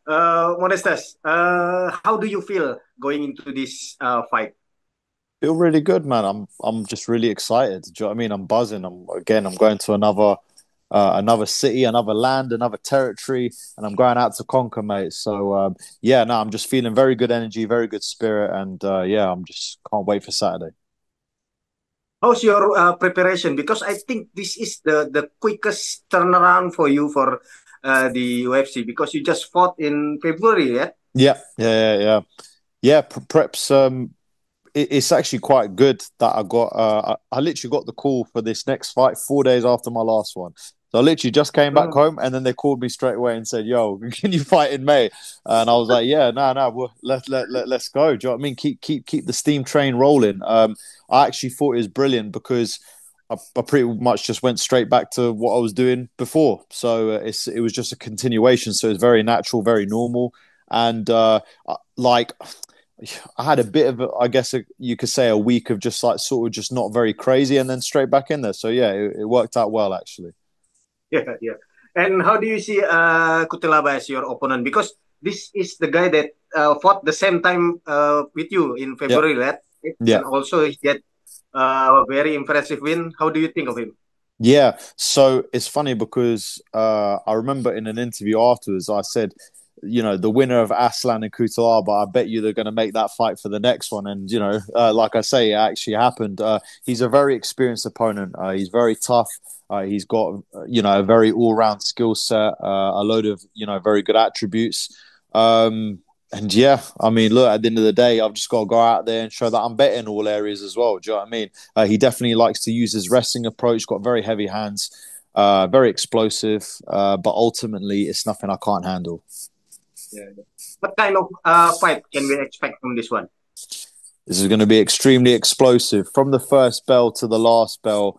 Modestas, how do you feel going into this fight? Feel really good, man. I'm just really excited. Do you know what I mean? I'm buzzing. I'm going to another city, another land, another territory, and I'm going out to conquer, mate. So yeah, no, I'm just feeling very good energy, very good spirit, and yeah, I'm just can't wait for Saturday. How's your preparation? Because I think this is the quickest turnaround for you for the UFC because you just fought in February, yeah? Yeah. Preps. It's actually quite good that I literally got the call for this next fight 4 days after my last one. So I literally just came back Mm. home and then they called me straight away and said, "Yo, can you fight in May?" And I was like, "Yeah, no, no, let's go." Do you know what I mean? Keep the steam train rolling. I actually thought it was brilliant because I pretty much just went straight back to what I was doing before. So it was just a continuation. So it's very natural, very normal, and like I had a bit of, you could say, a week of just like sort of just not very crazy, and then straight back in there. So yeah, it worked out well actually. Yeah, yeah. And how do you see Cutelaba as your opponent? Because this is the guy that fought the same time with you in Yeah, February, right? yeah, And also he get a very impressive win. How do you think of him? yeah. So it's funny because I remember in an interview afterwards, I said, the winner of Aslan and Kutalaba, I bet you they're going to make that fight for the next one. And like I say, it actually happened. He's a very experienced opponent. He's very tough. He's got a very all round skill set, a load of very good attributes. And yeah, I mean, look, at the end of the day, I've just got to go out there and show that I'm better in all areas as well. Do you know what I mean? He definitely likes to use his wrestling approach. Got very heavy hands, very explosive. But ultimately, it's nothing I can't handle. Yeah. What kind of fight can we expect from this one? This is going to be extremely explosive from the first bell to the last bell.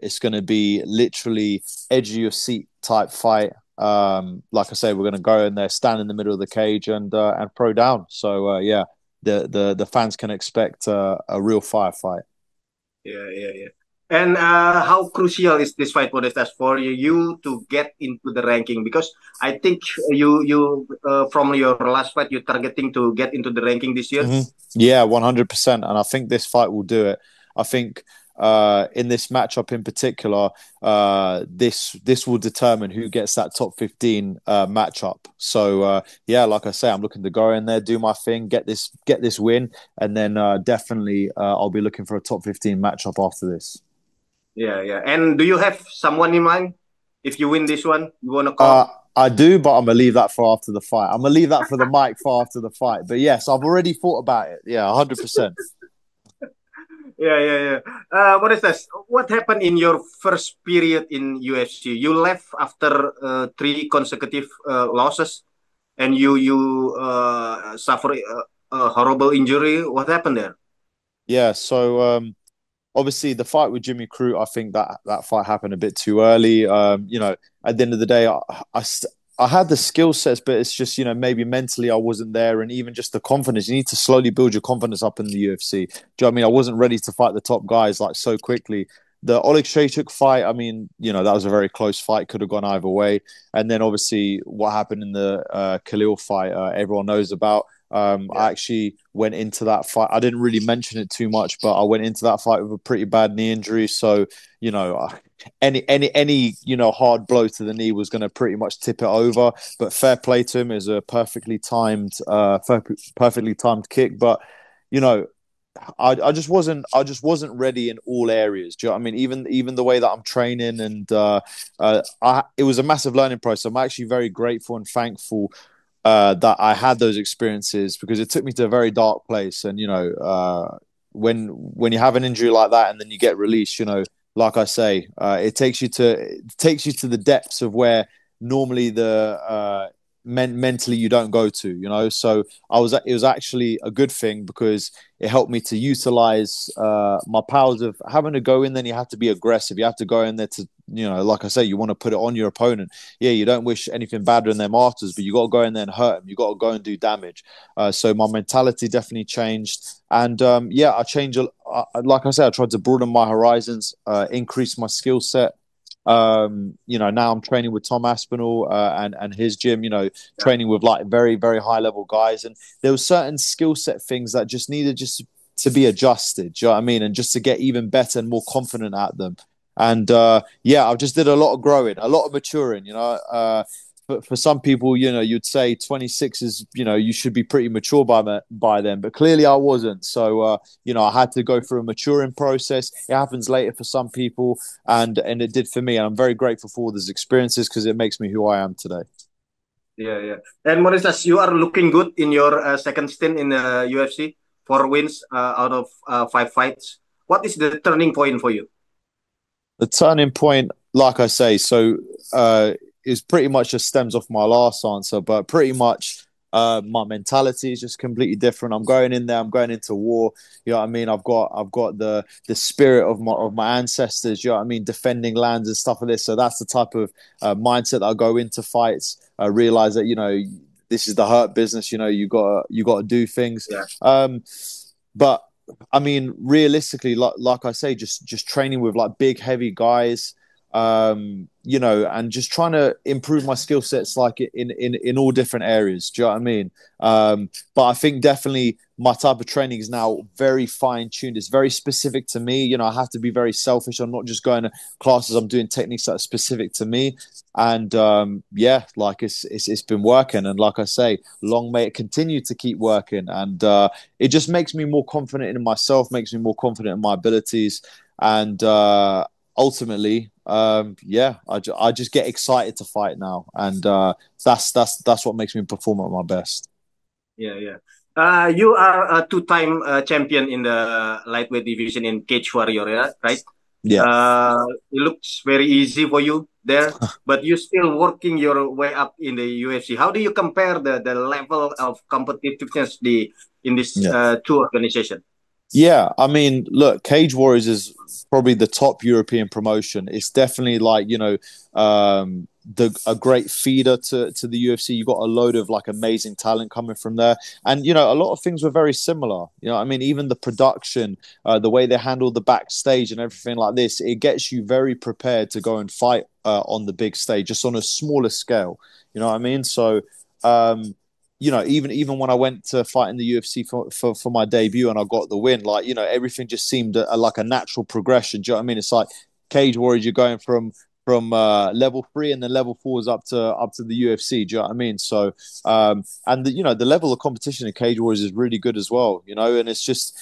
It's going to be literally edge of your seat type fight. Like I say, we're going to go in there, stand in the middle of the cage, and throw down. So yeah, the fans can expect a real firefight. Yeah, yeah, yeah. And how crucial is this fight, Modestas, for you to get into the ranking? Because I think you from your last fight, you're targeting to get into the ranking this year. Mm-hmm. Yeah, 100%. And I think this fight will do it. I think in this matchup in particular, this will determine who gets that top 15 matchup. So yeah, like I say, I'm looking to go in there, do my thing, get this win, and then definitely I'll be looking for a top 15 matchup after this. Yeah, yeah. And do you have someone in mind? If you win this one, you wanna Uh, call? I do, but I'm gonna leave that for after the fight. I'm gonna leave that for the mic for after the fight. But yes, I've already thought about it. Yeah, 100%. Yeah, yeah, yeah. What is this? What happened in your first period in UFC? You left after three consecutive losses, and you suffer a horrible injury. What happened there? Yeah, so obviously the fight with Jimmy Crute, I think that fight happened a bit too early. At the end of the day, I had the skill sets, but it's just maybe mentally I wasn't there, and even just the confidence. You need to slowly build your confidence up in the UFC. Do you know what I mean? I wasn't ready to fight the top guys like so quickly. The Oleg Shaychuk fight, I mean, that was a very close fight, could have gone either way. And then obviously what happened in the Khalil fight, everyone knows about. Yeah. I actually went into that fight. I didn't really mention it too much, but I went into that fight with a pretty bad knee injury. So, you know, any hard blow to the knee was going to pretty much tip it over. But fair play to him, is a perfectly timed kick. But you know, I just wasn't ready in all areas. Do you know what I mean? Even the way that I'm training, and it was a massive learning process. I'm actually very grateful and thankful that I had those experiences because it took me to a very dark place. And when you have an injury like that and then you get released, like I say, it takes you to the depths of where normally the mentally you don't go to. So it was actually a good thing because it helped me to utilize my powers of having to go in. Then you have to be aggressive. You have to go in there to like I say, you want to put it on your opponent. Yeah, you don't wish anything bad on their masters, but you got to go in there and hurt them. You got to go and do damage. So my mentality definitely changed, and yeah, I changed. Like I said, I tried to broaden my horizons, increase my skill set, Now I'm training with Tom Aspinall and his gym. Training with like very very high level guys, and there were certain skill set things that just needed just to be adjusted. Do you know what I mean? And just to get even better and more confident at them. And I just did a lot of growing, a lot of maturing. For some people, you'd say 26 is, you should be pretty mature by then, but clearly I wasn't. So, I had to go through a maturing process. It happens later for some people, and it did for me. And I'm very grateful for all these experiences because it makes me who I am today. Yeah, yeah. And Modestas, you are looking good in your second stint in the UFC, 4 wins out of 5 fights. What is the turning point for you? The turning point, like I say, is pretty much just stems off my last answer, but pretty much my mentality is just completely different. I'm going in there, I'm going into war. You know what I mean? I've got the spirit of my ancestors, you know what I mean, defending lands and stuff like this. So that's the type of mindset that I go into fights. I realize that, this is the hurt business, you gotta do things. Yeah. But I mean, realistically, like I say, just training with like big, heavy guys, and just trying to improve my skill sets like in all different areas. Do you know what I mean? But I think definitely my type of training is now very fine tuned. It's very specific to me. I have to be very selfish. I'm not just going to classes. I'm doing techniques that are specific to me. And like it's been working. And like I say, long may it continue to keep working. And it just makes me more confident in myself, makes me more confident in my abilities. And ultimately, I just get excited to fight now, and that's what makes me perform at my best. Yeah, yeah. You are a two-time champion in the lightweight division in Cage Warrior, yeah, right? Yeah. It looks very easy for you there, but you're still working your way up in the UFC. How do you compare the level of competitiveness in this Yeah. two organizations? Yeah, I mean, look, Cage Warriors is probably the top European promotion. It's definitely like a great feeder to the UFC. You got a load of like amazing talent coming from there, and a lot of things were very similar. I mean, even the production, the way they handled the backstage and everything like this, it gets you very prepared to go and fight on the big stage, just on a smaller scale. You know what I mean? So. Even when I went to fight in the UFC for my debut and I got the win, like, everything just seemed like a natural progression. Do you know what I mean? It's like Cage Warriors, you're going from level 3 and then level 4 is up to the UFC. Do you know what I mean? So, and the level of competition in Cage Warriors is really good as well, and it's just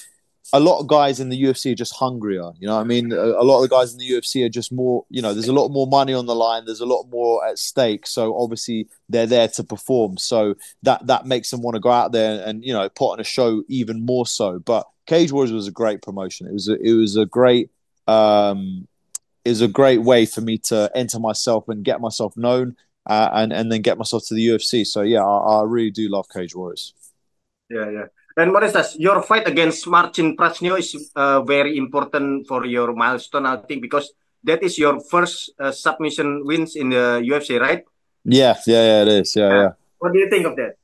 a lot of guys in the UFC are just hungrier. You know what I mean? A lot of the guys in the UFC are just more, there's a lot more money on the line. There's a lot more at stake. So obviously they're there to perform. So that makes them want to go out there and put on a show even more so. But Cage Warriors was a great promotion. It was a great way for me to enter myself and get myself known and then get myself to the UFC. So yeah, I really do love Cage Warriors. Yeah, yeah. And Modestas, your fight against Marcin Prasnio is very important for your milestone, I think, because that is your first submission wins in the UFC, right? Yeah, it is. Yeah. What do you think of that?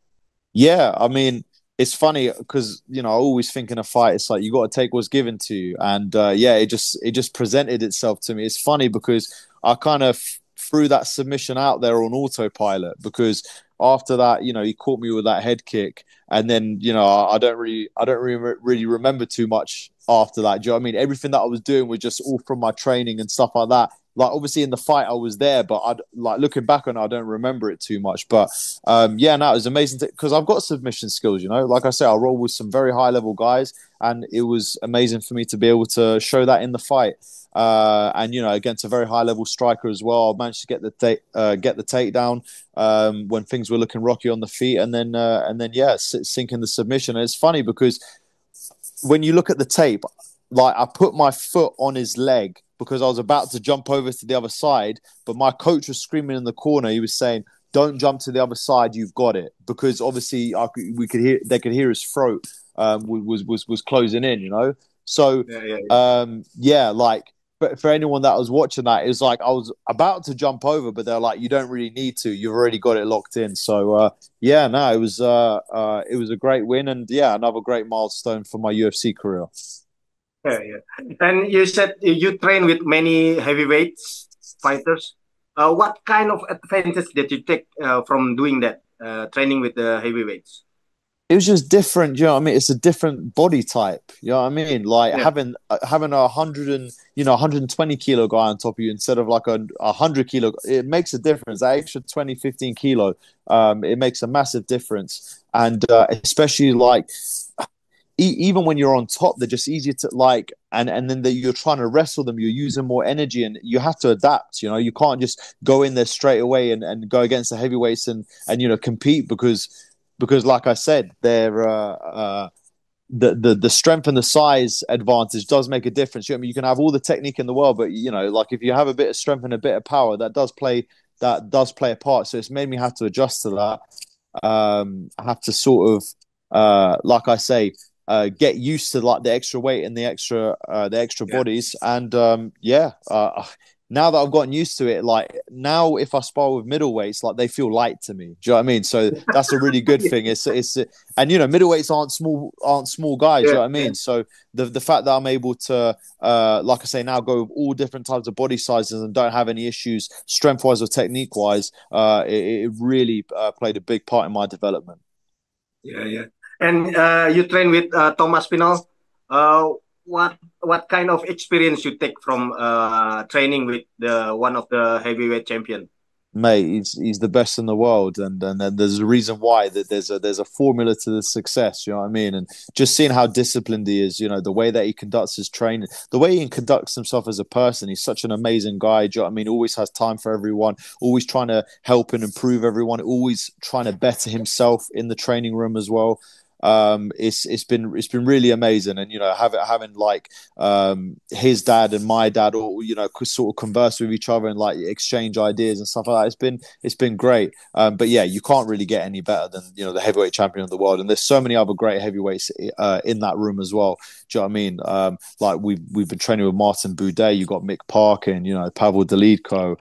Yeah, I mean, it's funny because I always think in a fight, it's like you got to take what's given to you, and it just presented itself to me. It's funny because I kind of threw that submission out there on autopilot because after that, he caught me with that head kick, and then I don't really remember too much after that. Do you know what I mean? Everything that I was doing was just all from my training and stuff like that. Like obviously in the fight I was there, but I like looking back on it, I don't remember it too much. But it was amazing because I've got submission skills. Like I say, I roll with some very high level guys, and it was amazing for me to be able to show that in the fight. And against a very high level striker as well, I managed to get the takedown when things were looking rocky on the feet, and then sinking the submission. And it's funny because when you look at the tape, like I put my foot on his leg because I was about to jump over to the other side, but my coach was screaming in the corner. He was saying, "Don't jump to the other side. You've got it." Because obviously they could hear his throat was closing in. So like. But for anyone that was watching that, it was like I was about to jump over, but they're like, "You don't really need to. You've already got it locked in." So it was a great win, and another great milestone for my UFC career. Yeah, yeah. And you said you train with many heavyweights. fighters. What kind of advantage did you take from doing that, training with the heavyweights? It was just different. You know what I mean? It's a different body type. You know what I mean? Like Yeah, having a 120 kilo guy on top of you instead of like a 100 kilo. It makes a difference. That extra 20, 15 kilo. It makes a massive difference. And especially like even when you're on top, they're just easier to like, and then you're trying to wrestle them, you're using more energy, and you have to adapt. You know, you can't just go in there straight away and go against the heavyweights and compete because like I said, they're the strength and the size advantage does make a difference. You know, I mean, you can have all the technique in the world, but like if you have a bit of strength and a bit of power, that does play a part. So it's made me have to adjust to that. I have to sort of, like I say, get used to like the extra weight and the extra yeah, bodies, and now that I've gotten used to it, like now if I spar with middleweights, like they feel light to me. Do you know what I mean? So that's a really good thing. It's and middleweights aren't small guys. You yeah, know what I yeah, mean? So the fact that I'm able to, like I say, now go with all different types of body sizes and don't have any issues strength wise or technique wise, it really played a big part in my development. yeah, yeah. And you train with Thomas Pinal. Uh, what kind of experience you take from training with the one of the heavyweight champion? Mate, he's the best in the world, and then there's a reason why that there's a formula to the success. You know what I mean? And just seeing how disciplined he is, the way that he conducts his training, the way he conducts himself as a person, he's such an amazing guy. Do you know what I mean? Always has time for everyone, always trying to help and improve everyone, always trying to better himself in the training room as well. It's been really amazing, and having like his dad and my dad all sort of converse with each other and like exchange ideas and stuff like that. It's been great. But yeah, you can't really get any better than the heavyweight champion of the world, and there's so many other great heavyweights in that room as well. Do you know what I mean? Like we've been training with Martin Boudet, you got Mick Parkin, Pavel Delidko,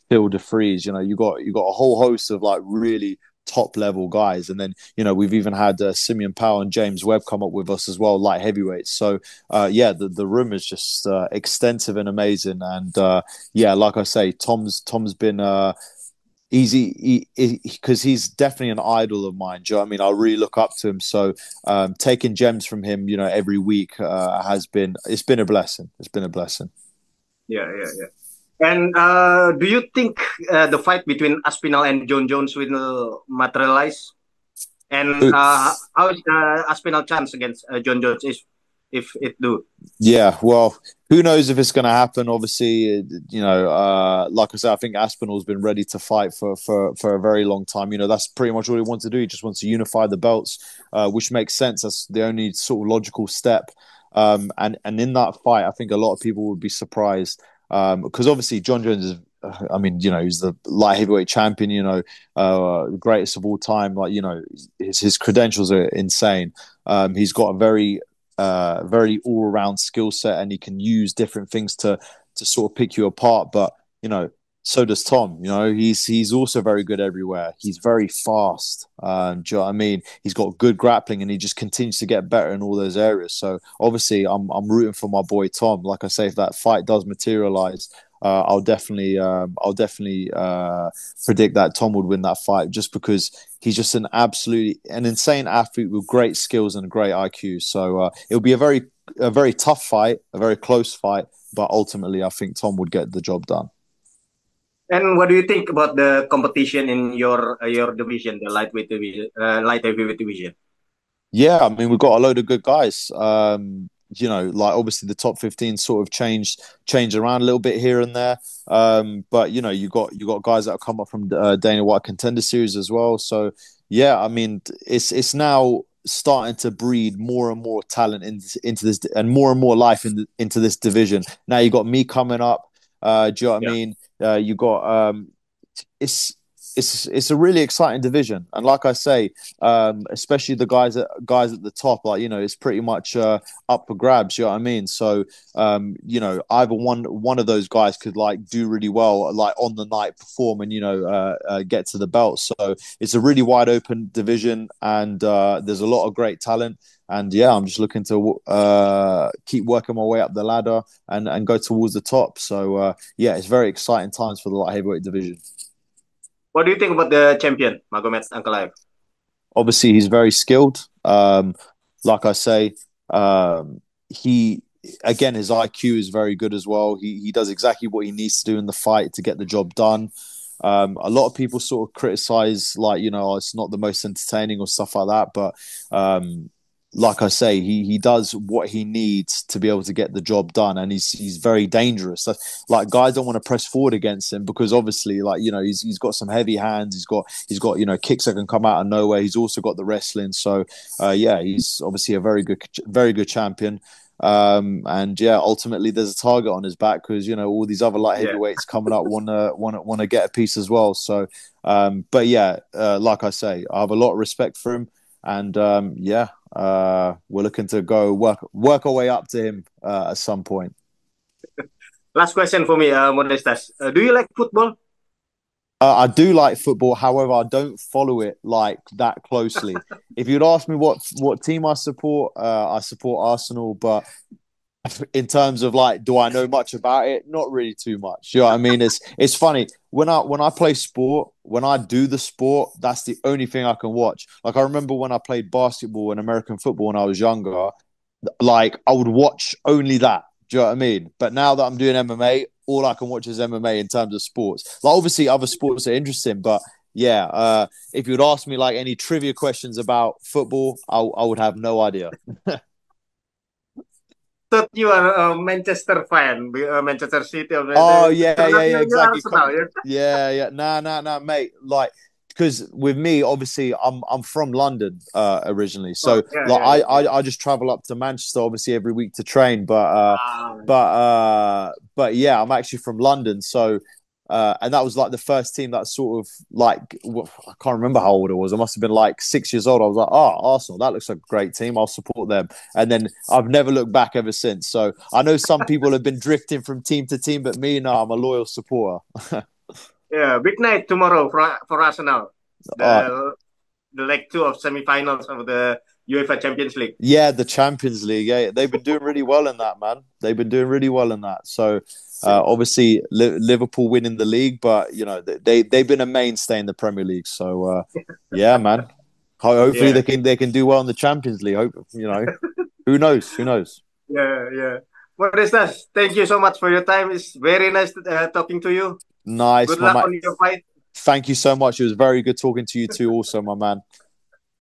Phil DeFries. You got a whole host of like really top level guys, and then we've even had Simeon Powell and James Webb come up with us as well, light heavyweights. So yeah, the room is just extensive and amazing, and yeah, like I say, Tom's been easy because he's definitely an idol of mine. Do you know what I mean? I really look up to him, so taking gems from him every week it's been a blessing. It's been a blessing. Yeah, yeah, yeah. And do you think the fight between Aspinall and John Jones will materialize? And how is Aspinall chance against John Jones if it do? Yeah, well, who knows if it's going to happen? Obviously, like I said, I think Aspinall's been ready to fight for a very long time. That's pretty much all he wants to do. He just wants to unify the belts, which makes sense. That's the only sort of logical step. And in that fight, I think a lot of people would be surprised because obviously John Jones is. I mean, he's the light heavyweight champion. The greatest of all time. Like, his credentials are insane. He's got a very all around skill set, and he can use different things to sort of pick you apart. But so does Tom. He's also very good everywhere. He's very fast. Do you know what I mean? He's got good grappling, and he just continues to get better in all those areas. So obviously, I'm rooting for my boy Tom. Like I say, if that fight does materialize, I'll definitely predict that Tom would win that fight, just because he's just an insane athlete with great skills and great IQ. So it'll be a very tough fight, a very close fight, but ultimately I think Tom would get the job done. And what do you think about the competition in your division, the light heavyweight division? Yeah, I mean, we've got a load of good guys. Like obviously the top 15 sort of changed around a little bit here and there. But you got guys that have come up from Dana White Contender Series as well. So yeah, I mean, it's now starting to breed more and more talent into this, and more life into this division. Now you got me coming up. Do you know what I Yeah, mean? You got it's it's a really exciting division, and like I say, especially the guys at the top, like it's pretty much up for grabs. You know what I mean? So either one of those guys could like do really well, like on the night, perform and get to the belt. So it's a really wide open division, and there's a lot of great talent. And yeah, I'm just looking to keep working my way up the ladder and go towards the top. So yeah, it's very exciting times for the light heavyweight division. What do you think about the champion, Magomed Ankalaev? Obviously, he's very skilled. Like I say, he again his IQ is very good as well. He does exactly what he needs to do in the fight to get the job done. A lot of people sort of criticize, like it's not the most entertaining or stuff like that, but like I say, he does what he needs to be able to get the job done, and he's very dangerous. Like guys don't want to press forward against him because obviously, like he's got some heavy hands. He's got kicks that can come out of nowhere. He's also got the wrestling. So yeah, he's obviously a very good champion. And yeah, ultimately there's a target on his back because all these other light heavyweights coming up want to get a piece as well. So but yeah, like I say, I have a lot of respect for him. And yeah, we're looking to go work our way up to him at some point. Last question for me, Modestas. Do you like football? I do like football. However, I don't follow it like that closely. If you'd ask me what team I support Arsenal. But in terms of like, do I know much about it? Not really too much. You know what I mean? It's funny when I play sport, when I do the sport, that's the only thing I can watch. Like I remember when I played basketball and American football when I was younger, like I would watch only that. Do you know what I mean? But now that I'm doing MMA, all I can watch is MMA in terms of sports. Like obviously other sports are interesting, but yeah, if you'd ask me like any trivia questions about football, I would have no idea. Thought you are a Manchester fan, Manchester City. Oh yeah, You exactly. Arsenal, yeah? Yeah. Nah, mate. Like, because with me, obviously, I'm from London originally, so Oh, yeah, like yeah, yeah. I just travel up to Manchester obviously every week to train, but yeah, I'm actually from London, so. And that was like the first team that sort of like I can't remember how old I was. I must have been like 6 years old. I was like, oh, Arsenal, that looks like a great team. I'll support them. And then I've never looked back ever since. So I know some people have been drifting from team to team, but me, no, I'm a loyal supporter. Yeah, big night tomorrow for Arsenal. uh, The leg two of semifinals of the UEFA Champions League. yeah, the Champions League. Yeah, they've been doing really well in that, man. They've been doing really well in that. So obviously Liverpool winning the league, but they've been a mainstay in the Premier League. So yeah, man. Hopefully Yeah, they can do well in the Champions League. Hope who knows? Who knows? yeah. What is that? Thank you so much for your time. It's very nice talking to you. Nice, Good my luck man. on your fight. Thank you so much. It was very good talking to you too, also, my man.